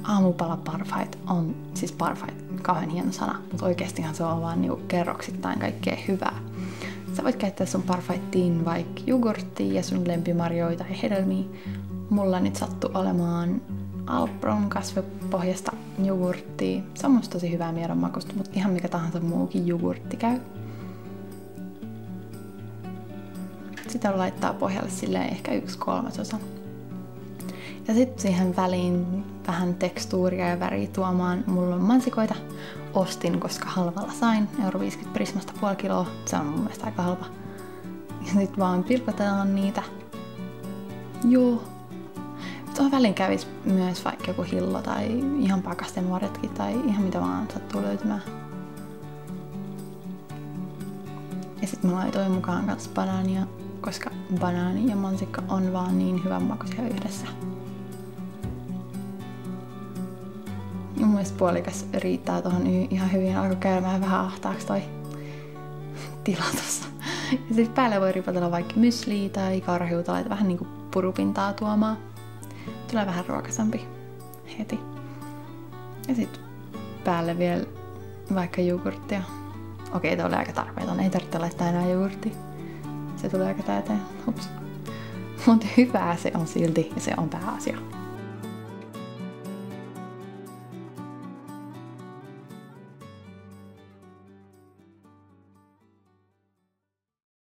aamupala parfait on, siis parfait, kauhean hieno sana, mutta oikeastihan se on vaan niinku kerroksittain kaikkea hyvää. Sä voit käyttää sun parfaittiin vaikka jogurttia ja sun lempimarjoja tai hedelmiä. Mulla nyt sattuu olemaan Alpron kasvipohjasta jogurttia. Se on musta tosi hyvää miedon makusta, mutta ihan mikä tahansa muukin jogurtti käy. Sitä laittaa pohjalle silleen ehkä 1/3. Ja sitten siihen väliin vähän tekstuuria ja väriä tuomaan. Mulla on mansikoita. Ostin, koska halvalla sain. 1,50 € Prismasta puoli kiloa. Se on mun mielestä aika halpa. Ja sit vaan pilkotellaan niitä. Joo. Tuohon väliin kävis myös vaikka joku hillo tai ihan pakastenuoretkin tai ihan mitä vaan sattuu löytymään. Ja sit mä laitoin mukaan kans banaania, koska banaani ja mansikka on vaan niin hyvän makuisia yhdessä. Mun mielestä puolikas riittää tohon ihan hyvin. Alkoi käymään vähän ahtaaksi toi tila tossa. Ja sit päälle voi ripotella vaikka mysliä tai karhiuta, laita vähän niinku purupintaa tuomaan. Tulee vähän ruokasampi heti. Ja sit päälle vielä vaikka jogurttia. Okei, tää oli aika tarpeeton. Ei tarvitse laittaa enää jogurttia. Se tulee aika täyteen. Hups. Mutta hyvää se on silti ja se on pääasia.